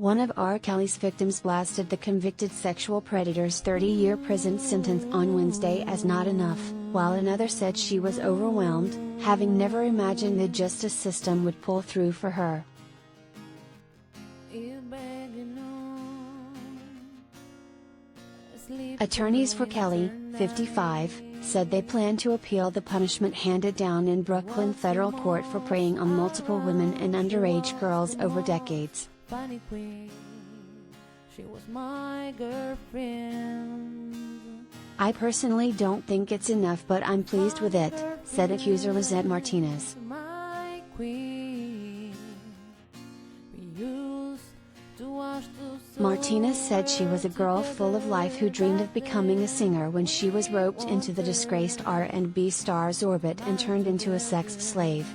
One of R. Kelly's victims blasted the convicted sexual predator's 30-year prison sentence on Wednesday as not enough, while another said she was overwhelmed, having never imagined the justice system would pull through for her. Attorneys for Kelly, 55, said they plan to appeal the punishment handed down in Brooklyn federal court for preying on multiple women and underage girls over decades. She was my girlfriend. I personally don't think it's enough, but I'm pleased with it, said accuser Lizzette Martinez. Martinez said she was a girl full of life who dreamed of becoming a singer when she was roped into the disgraced R&B star's orbit and turned into a sex slave.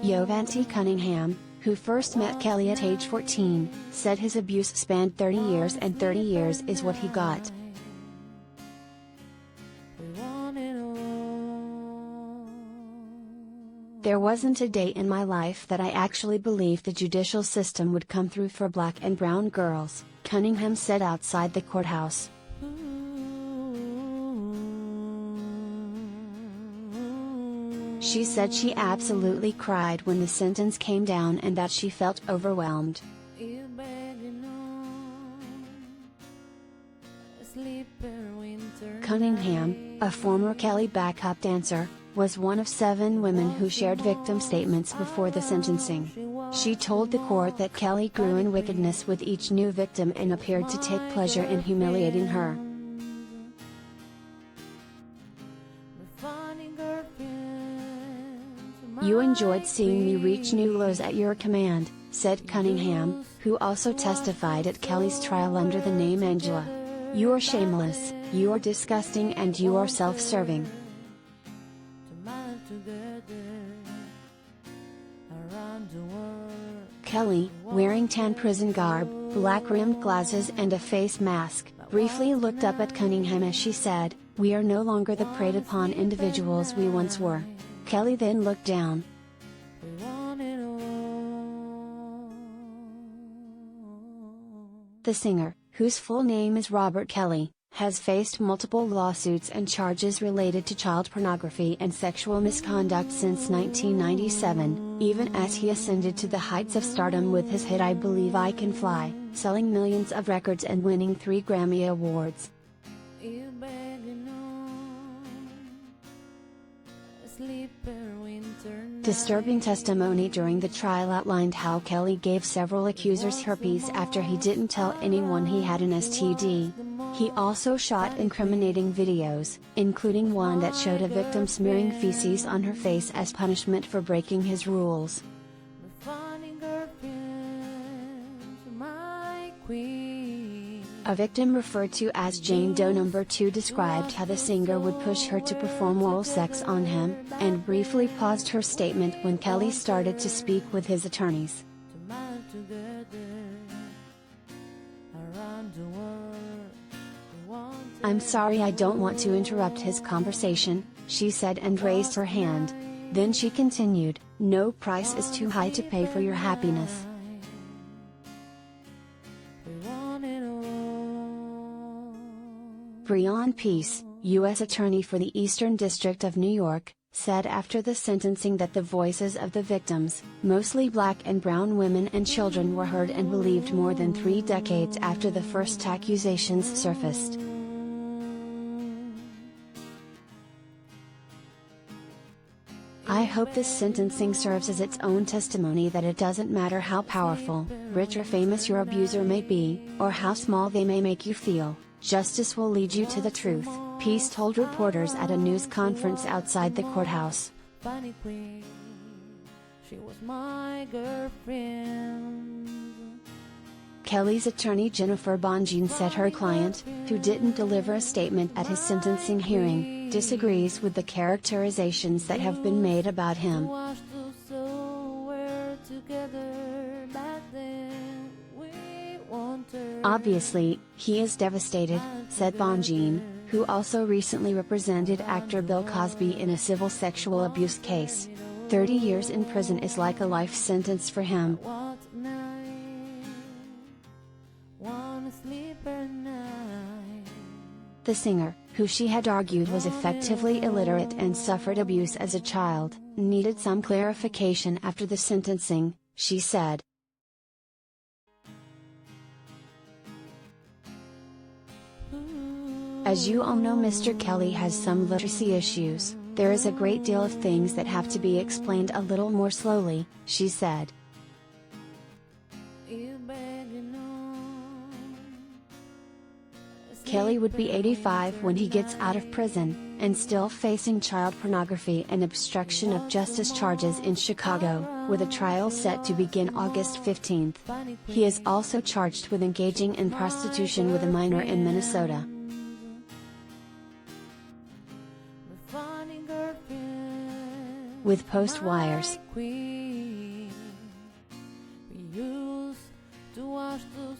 Yovanti Cunningham, who first met Kelly at age 14, said his abuse spanned 30 years and 30 years is what he got. There wasn't a day in my life that I actually believed the judicial system would come through for black and brown girls, Cunningham said outside the courthouse. She said she absolutely cried when the sentence came down and that she felt overwhelmed. Cunningham, a former Kelly backup dancer, was one of 7 women who shared victim statements before the sentencing. She told the court that Kelly grew in wickedness with each new victim and appeared to take pleasure in humiliating her. You enjoyed seeing me reach new lows at your command, said Cunningham, who also testified at Kelly's trial under the name Angela. You're shameless, you're disgusting, and you are self-serving. Kelly, wearing tan prison garb, black-rimmed glasses and a face mask, briefly looked up at Cunningham as she said, "We are no longer the preyed-upon individuals we once were." Kelly then looked down. The singer, whose full name is Robert Kelly, has faced multiple lawsuits and charges related to child pornography and sexual misconduct since 1997, even as he ascended to the heights of stardom with his hit I Believe I Can Fly, selling millions of records and winning 3 Grammy Awards. Disturbing testimony during the trial outlined how Kelly gave several accusers herpes after he didn't tell anyone he had an STD. He also shot incriminating videos, including one that showed a victim smearing feces on her face as punishment for breaking his rules. A victim referred to as Jane Doe No. 2 described how the singer would push her to perform oral sex on him, and briefly paused her statement when Kelly started to speak with his attorneys. "I'm sorry, I don't want to interrupt his conversation," she said and raised her hand. Then she continued, "No price is too high to pay for your happiness." Breon Peace, U.S. Attorney for the Eastern District of New York, said after the sentencing that the voices of the victims, mostly black and brown women and children, were heard and believed more than 3 decades after the first accusations surfaced. "I hope this sentencing serves as its own testimony that it doesn't matter how powerful, rich or famous your abuser may be, or how small they may make you feel, justice will lead you to the truth," Peace told reporters at a news conference outside the courthouse. She was my girlfriend. Kelly's attorney Jennifer Bonjean said her client, who didn't deliver a statement at his sentencing hearing, disagrees with the characterizations that have been made about him. "Obviously, he is devastated," said Bonjean, who also recently represented actor Bill Cosby in a civil sexual abuse case. 30 years in prison is like a life sentence for him. The singer, who she had argued was effectively illiterate and suffered abuse as a child, needed some clarification after the sentencing, she said. As you all know, Mr. Kelly has some literacy issues. There is a great deal of things that have to be explained a little more slowly, she said. Kelly would be 85 when he gets out of prison, and still facing child pornography and obstruction of justice charges in Chicago, with a trial set to begin August 15. He is also charged with engaging in prostitution with a minor in Minnesota. With Postwires. We used to wash those